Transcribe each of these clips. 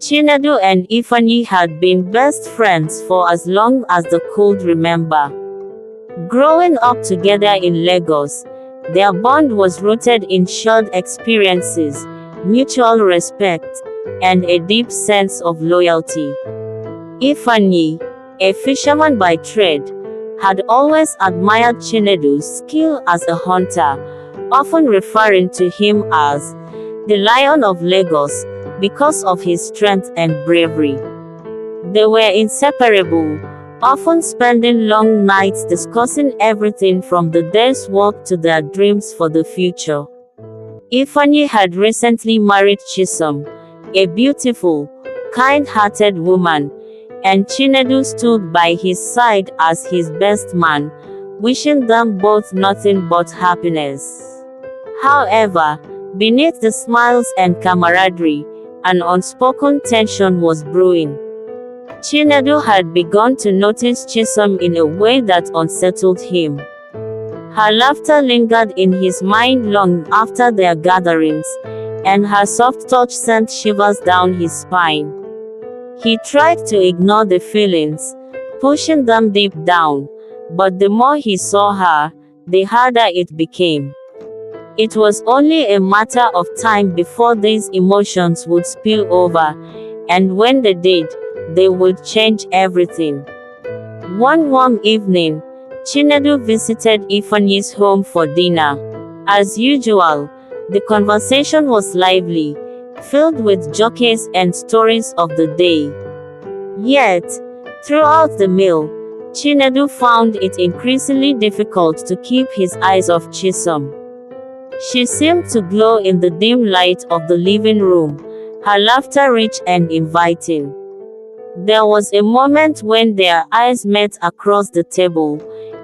Chinedu and Ifeanyi had been best friends for as long as they could remember. Growing up together in Lagos, their bond was rooted in shared experiences, mutual respect, and a deep sense of loyalty. Ifeanyi, a fisherman by trade, had always admired Chinedu's skill as a hunter, often referring to him as the Lion of Lagos because of his strength and bravery. They were inseparable, often spending long nights discussing everything from the day's work to their dreams for the future. Ifeanyi had recently married Chisom, a beautiful, kind-hearted woman, and Chinedu stood by his side as his best man, wishing them both nothing but happiness. However, beneath the smiles and camaraderie, an unspoken tension was brewing. Chinedu had begun to notice Chisom in a way that unsettled him. Her laughter lingered in his mind long after their gatherings, and her soft touch sent shivers down his spine. He tried to ignore the feelings, pushing them deep down, but the more he saw her, the harder it became. It was only a matter of time before these emotions would spill over, and when they did, they would change everything. One warm evening, Chinedu visited Ifeanyi's home for dinner. As usual, the conversation was lively, filled with jokes and stories of the day. Yet, throughout the meal, Chinedu found it increasingly difficult to keep his eyes off Chisom. She seemed to glow in the dim light of the living room, her laughter rich and inviting. There was a moment when their eyes met across the table,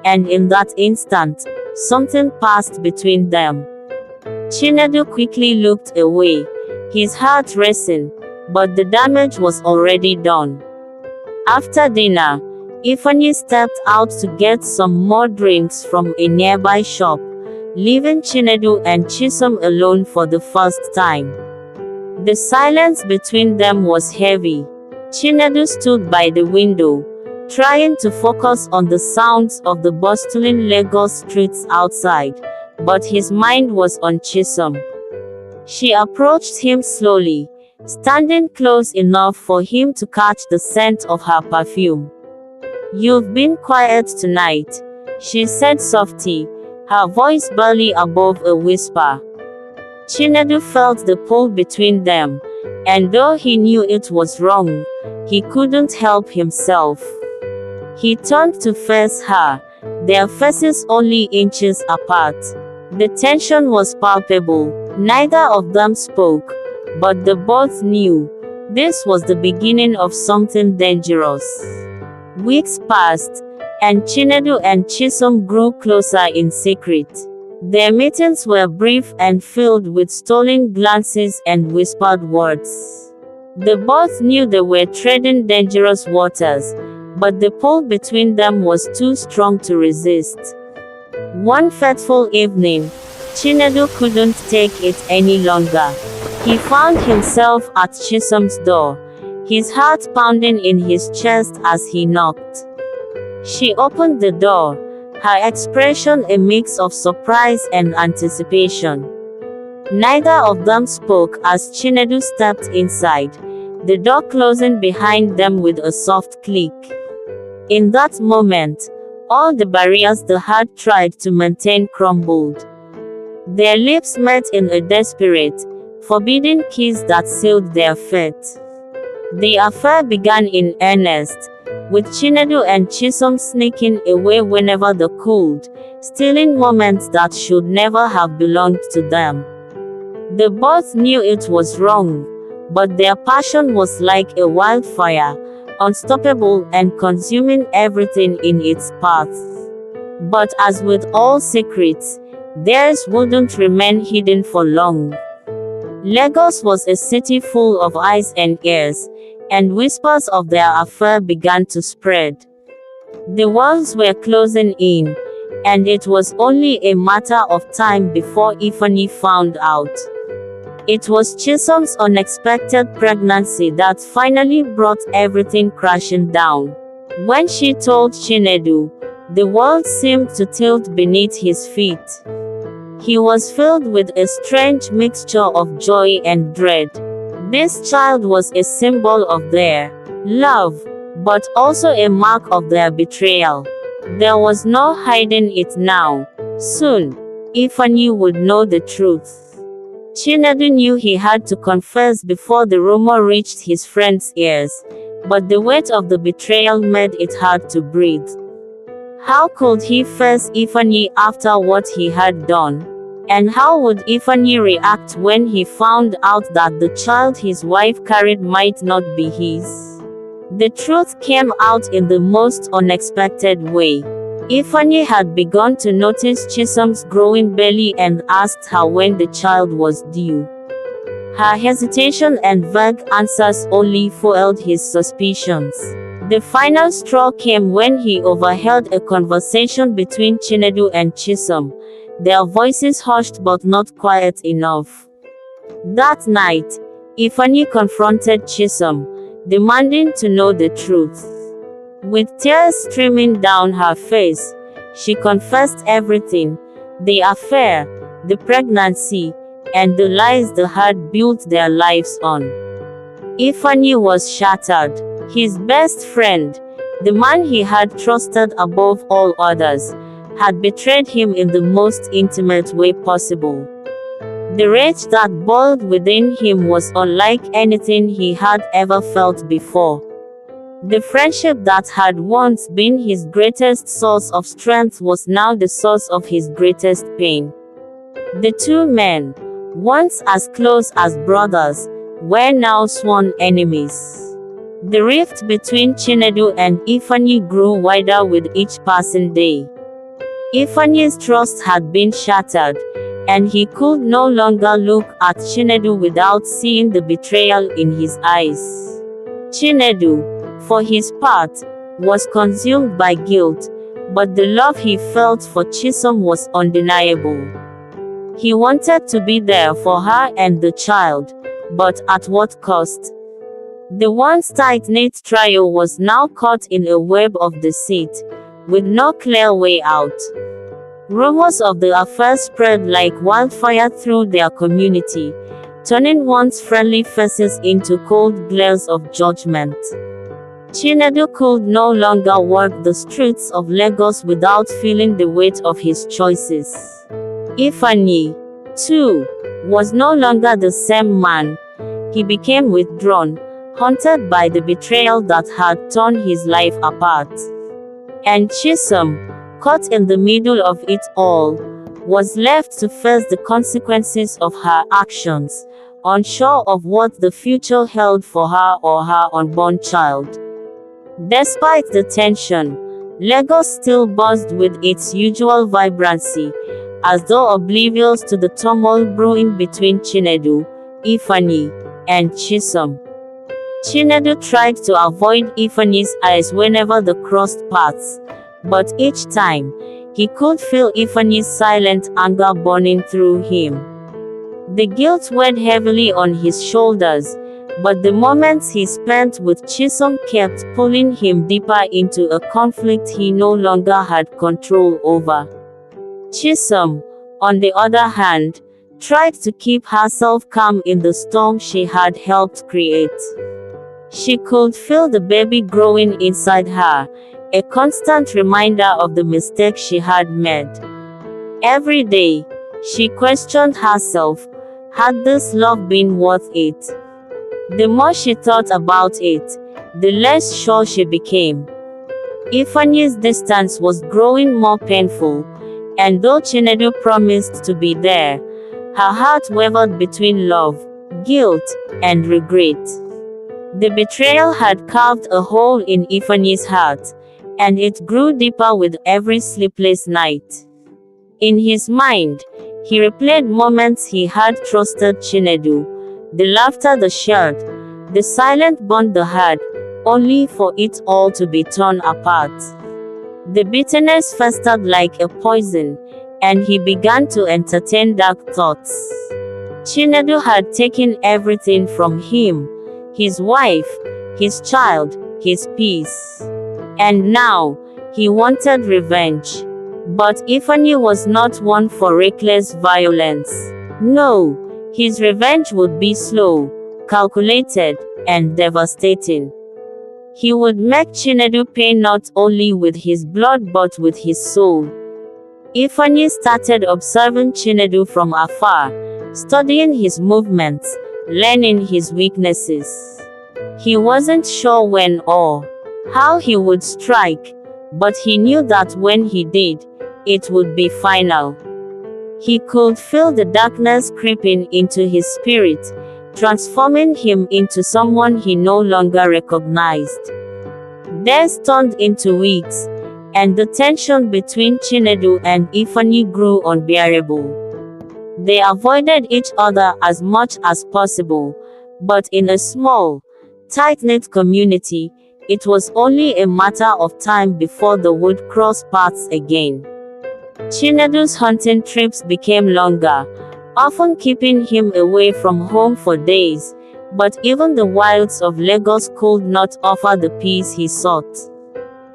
and in that instant, something passed between them. Chinedu quickly looked away, his heart racing, but the damage was already done. After dinner, Ifeanyi stepped out to get some more drinks from a nearby shop, leaving Chinedu and Chisom alone for the first time. The silence between them was heavy. Chinedu stood by the window, trying to focus on the sounds of the bustling Lagos streets outside, but his mind was on Chisom. She approached him slowly, standing close enough for him to catch the scent of her perfume. "You've been quiet tonight," she said softly, her voice barely above a whisper. Chinedu felt the pull between them, and though he knew it was wrong, he couldn't help himself. He turned to face her, their faces only inches apart. The tension was palpable. Neither of them spoke, but they both knew this was the beginning of something dangerous. Weeks passed, and Chinedu and Chisom grew closer in secret. Their meetings were brief and filled with stolen glances and whispered words. They both knew they were treading dangerous waters, but the pull between them was too strong to resist. One fateful evening, Chinedu couldn't take it any longer. He found himself at Chisom's door, his heart pounding in his chest as he knocked. She opened the door, her expression a mix of surprise and anticipation. Neither of them spoke as Chinedu stepped inside, the door closing behind them with a soft click. In that moment, all the barriers they had tried to maintain crumbled. Their lips met in a desperate, forbidding kiss that sealed their fate. The affair began in earnest, with Chinedu and Chisom sneaking away whenever they could, stealing moments that should never have belonged to them. They both knew it was wrong, but their passion was like a wildfire, unstoppable and consuming everything in its path. But as with all secrets, theirs wouldn't remain hidden for long. Lagos was a city full of eyes and ears, and whispers of their affair began to spread. The walls were closing in, and it was only a matter of time before Ifeanyi found out. It was Chisholm's unexpected pregnancy that finally brought everything crashing down. When she told Chinedu, the world seemed to tilt beneath his feet. He was filled with a strange mixture of joy and dread. This child was a symbol of their love, but also a mark of their betrayal. There was no hiding it now. Soon, Ifeanyi would know the truth. Chinedu knew he had to confess before the rumor reached his friend's ears, but the weight of the betrayal made it hard to breathe. How could he face Ifeanyi after what he had done? And how would Ifeanyi react when he found out that the child his wife carried might not be his? The truth came out in the most unexpected way. Ifeanyi had begun to notice Chisholm's growing belly and asked her when the child was due. Her hesitation and vague answers only fueled his suspicions. The final straw came when he overheard a conversation between Chinedu and Chisholm, their voices hushed but not quiet enough. That night, Ifeanyi confronted Chisholm, demanding to know the truth. With tears streaming down her face, she confessed everything: the affair, the pregnancy, and the lies they had built their lives on. Ifeanyi was shattered. His best friend, the man he had trusted above all others, had betrayed him in the most intimate way possible. The rage that boiled within him was unlike anything he had ever felt before. The friendship that had once been his greatest source of strength was now the source of his greatest pain. The two men, once as close as brothers, were now sworn enemies. The rift between Chinedu and Ifeanyi grew wider with each passing day. Ifeanyi's trust had been shattered, and he could no longer look at Chinedu without seeing the betrayal in his eyes. Chinedu, for his part, was consumed by guilt, but the love he felt for Chisholm was undeniable. He wanted to be there for her and the child, but at what cost? The once tight-knit trio was now caught in a web of deceit, with no clear way out. Rumors of the affair spread like wildfire through their community, turning once friendly faces into cold glares of judgment. Chinedu could no longer walk the streets of Lagos without feeling the weight of his choices. Ifeanyi, too, was no longer the same man. He became withdrawn, haunted by the betrayal that had torn his life apart. And Chisholm, caught in the middle of it all, was left to face the consequences of her actions, unsure of what the future held for her or her unborn child. Despite the tension, Lagos still buzzed with its usual vibrancy, as though oblivious to the turmoil brewing between Chinedu, Ifeanyi, and Chisholm. Chinedu tried to avoid Ifeanyi's eyes whenever they crossed paths, but each time, he could feel Ifeanyi's silent anger burning through him. The guilt weighed heavily on his shoulders, but the moments he spent with Chisholm kept pulling him deeper into a conflict he no longer had control over. Chisholm, on the other hand, tried to keep herself calm in the storm she had helped create. She could feel the baby growing inside her, a constant reminder of the mistake she had made. Every day, she questioned herself: had this love been worth it? The more she thought about it, the less sure she became. Ifeanyi's distance was growing more painful, and though Chinedu promised to be there, her heart wavered between love, guilt, and regret. The betrayal had carved a hole in Ifeanyi's heart, and it grew deeper with every sleepless night. In his mind, he replayed moments he had trusted Chinedu, the laughter they shared, the silent bond they had, only for it all to be torn apart. The bitterness festered like a poison, and he began to entertain dark thoughts. Chinedu had taken everything from him: his wife, his child, his peace. And now, he wanted revenge. But Ifeanyi was not one for reckless violence. No, his revenge would be slow, calculated, and devastating. He would make Chinedu pay not only with his blood but with his soul. Ifeanyi started observing Chinedu from afar, studying his movements, learning his weaknesses. He wasn't sure when or how he would strike, but he knew that when he did, it would be final. He could feel the darkness creeping into his spirit, transforming him into someone he no longer recognized. Days turned into weeks, and the tension between Chinedu and Ifeanyi grew unbearable. They avoided each other as much as possible, but in a small, tight-knit community, it was only a matter of time before they would cross paths again. Chinedu's hunting trips became longer, often keeping him away from home for days, but even the wilds of Lagos could not offer the peace he sought.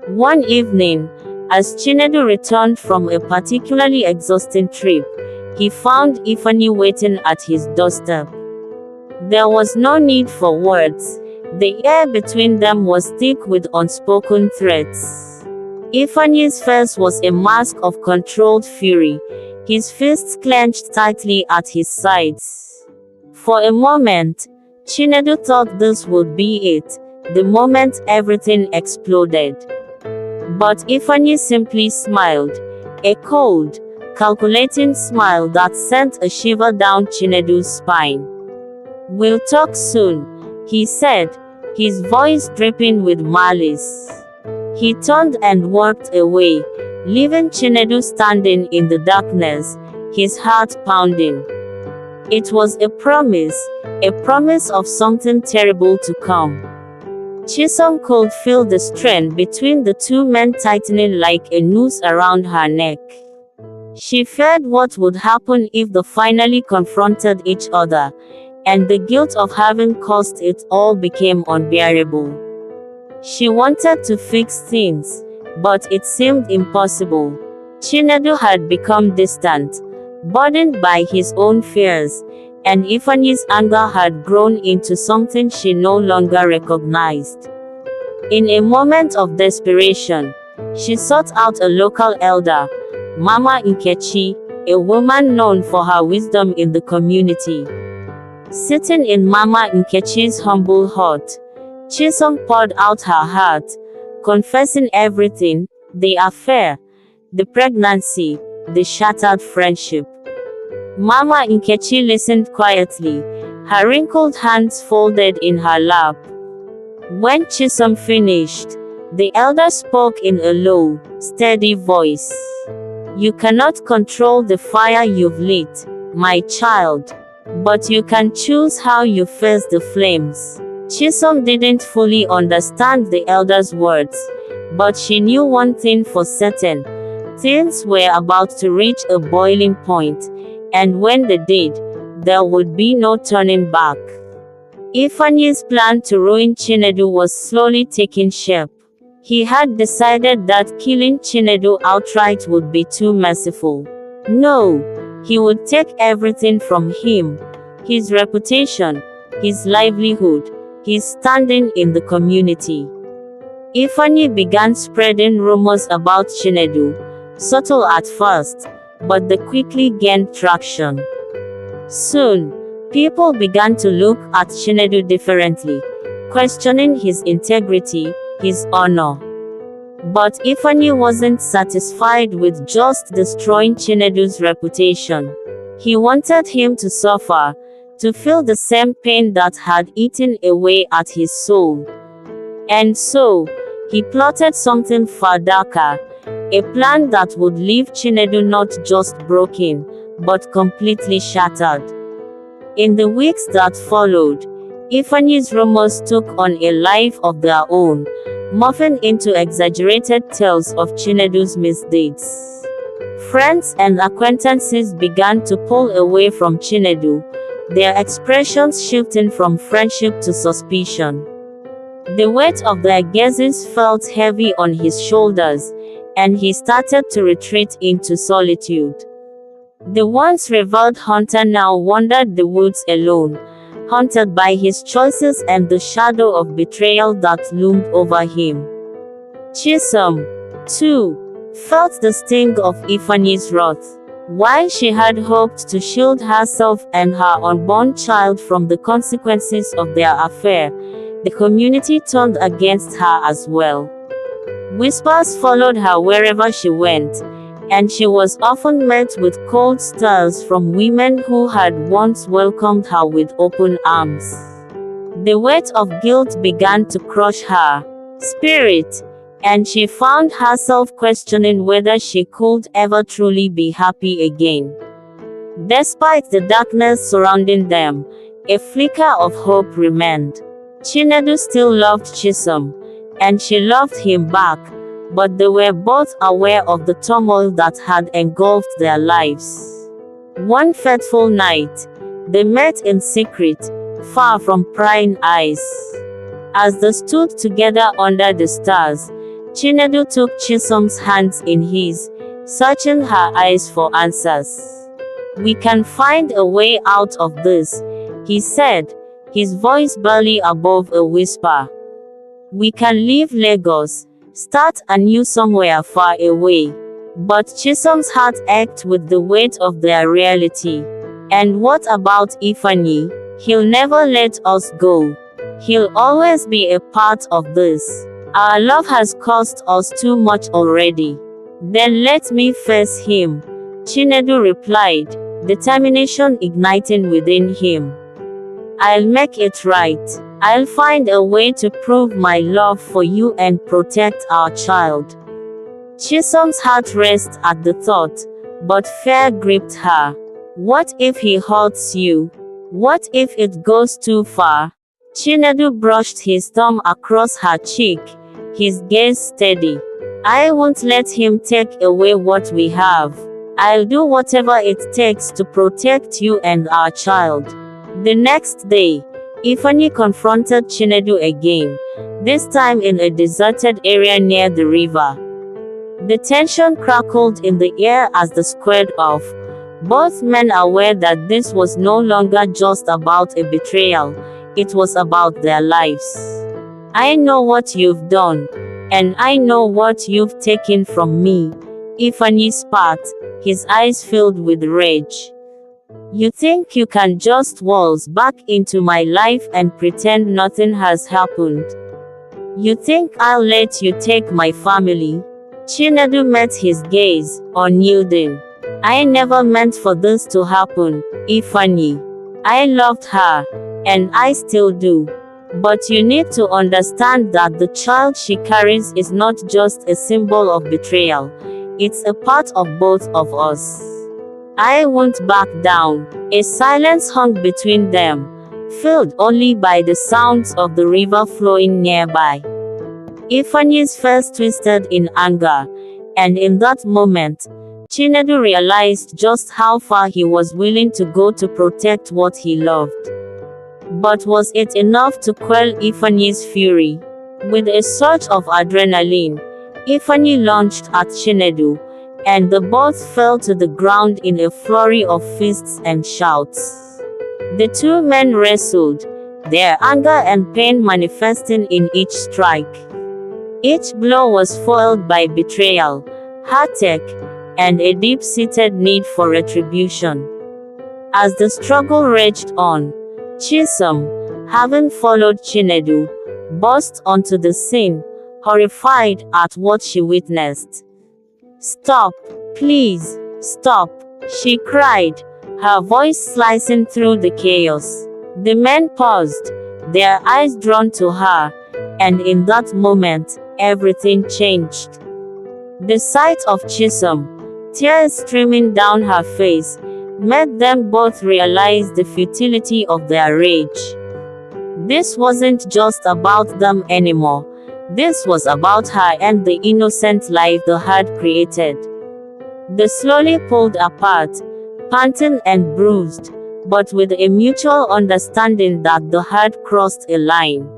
One evening, as Chinedu returned from a particularly exhausting trip, he found Ifeanyi waiting at his doorstep. There was no need for words. The air between them was thick with unspoken threats. Ifeanyi's face was a mask of controlled fury, his fists clenched tightly at his sides. For a moment, Chinedu thought this would be it, the moment everything exploded. But Ifeanyi simply smiled, a cold, calculating smile that sent a shiver down Chinedu's spine. "We'll talk soon," he said, his voice dripping with malice. He turned and walked away, leaving Chinedu standing in the darkness, his heart pounding. It was a promise of something terrible to come. Chisom could feel the strain between the two men tightening like a noose around her neck. She feared what would happen if they finally confronted each other, and the guilt of having caused it all became unbearable. She wanted to fix things, but it seemed impossible. Chinedu had become distant, burdened by his own fears, and Ifeanyi's anger had grown into something she no longer recognized. In a moment of desperation, she sought out a local elder, Mama Nkechi, a woman known for her wisdom in the community. Sitting in Mama Nkechi's humble hut, Chisom poured out her heart, confessing everything: the affair, the pregnancy, the shattered friendship. Mama Nkechi listened quietly, her wrinkled hands folded in her lap. When Chisom finished, the elder spoke in a low, steady voice. "You cannot control the fire you've lit, my child. But you can choose how you face the flames." Chisom didn't fully understand the elder's words, but she knew one thing for certain: things were about to reach a boiling point, and when they did, there would be no turning back. Ifeanyi's plan to ruin Chinedu was slowly taking shape. He had decided that killing Chinedu outright would be too merciful. No, he would take everything from him: his reputation, his livelihood, his standing in the community. Ifeanyi began spreading rumors about Chinedu, subtle at first, but they quickly gained traction. Soon, people began to look at Chinedu differently, questioning his integrity, his honor. But Ifeanyi wasn't satisfied with just destroying Chinedu's reputation. He wanted him to suffer, to feel the same pain that had eaten away at his soul. And so, he plotted something far darker, a plan that would leave Chinedu not just broken, but completely shattered. In the weeks that followed, Ifeanyi's rumors took on a life of their own, morphing into exaggerated tales of Chinedu's misdeeds. Friends and acquaintances began to pull away from Chinedu, their expressions shifting from friendship to suspicion. The weight of their gazes felt heavy on his shoulders, and he started to retreat into solitude. The once revered hunter now wandered the woods alone, haunted by his choices and the shadow of betrayal that loomed over him. Chisom, too, felt the sting of Ifeanyi's wrath. While she had hoped to shield herself and her unborn child from the consequences of their affair, the community turned against her as well. Whispers followed her wherever she went, and she was often met with cold stares from women who had once welcomed her with open arms. The weight of guilt began to crush her spirit, and she found herself questioning whether she could ever truly be happy again. Despite the darkness surrounding them, a flicker of hope remained. Chinedu still loved Chisom, and she loved him back, but they were both aware of the turmoil that had engulfed their lives. One fateful night, they met in secret, far from prying eyes. As they stood together under the stars, Chinedu took Chisom's hands in his, searching her eyes for answers. "We can find a way out of this," he said, his voice barely above a whisper. "We can leave Lagos, start anew somewhere far away." But Chisom's heart ached with the weight of their reality. "And what about Ifeanyi? He'll never let us go. He'll always be a part of this. Our love has cost us too much already." "Then let me face him," Chinedu replied, determination igniting within him. "I'll make it right. I'll find a way to prove my love for you and protect our child." Chisom's heart raced at the thought, but fear gripped her. What if he hurts you? What if it goes too far? Chinedu brushed his thumb across her cheek, his gaze steady. "I won't let him take away what we have. I'll do whatever it takes to protect you and our child." The next day, Ifeanyi confronted Chinedu again, this time in a deserted area near the river. The tension crackled in the air as they squared off, both men aware that this was no longer just about a betrayal, it was about their lives. "I know what you've done, and I know what you've taken from me," Ifeanyi spat, his eyes filled with rage. "You think you can just waltz back into my life and pretend nothing has happened? You think I'll let you take my family?" Chinedu met his gaze, unyielding. "I never meant for this to happen, Ifeanyi. I loved her, and I still do. But you need to understand that the child she carries is not just a symbol of betrayal, it's a part of both of us." "I won't back down." A silence hung between them, filled only by the sounds of the river flowing nearby. Ifeanyi's face twisted in anger, and in that moment, Chinedu realized just how far he was willing to go to protect what he loved. But was it enough to quell Ifeanyi's fury? With a surge of adrenaline, Ifeanyi launched at Chinedu, and the both fell to the ground in a flurry of fists and shouts. The two men wrestled, their anger and pain manifesting in each strike. Each blow was foiled by betrayal, heartache, and a deep-seated need for retribution. As the struggle raged on, Chisom, having followed Chinedu, burst onto the scene, horrified at what she witnessed. "Stop! Please, stop!" she cried, her voice slicing through the chaos. The men paused, their eyes drawn to her, and in that moment, everything changed. The sight of Chisom, tears streaming down her face, made them both realize the futility of their rage. This wasn't just about them anymore. This was about her and the innocent life they had created. They slowly pulled apart, panting and bruised, but with a mutual understanding that the had crossed a line.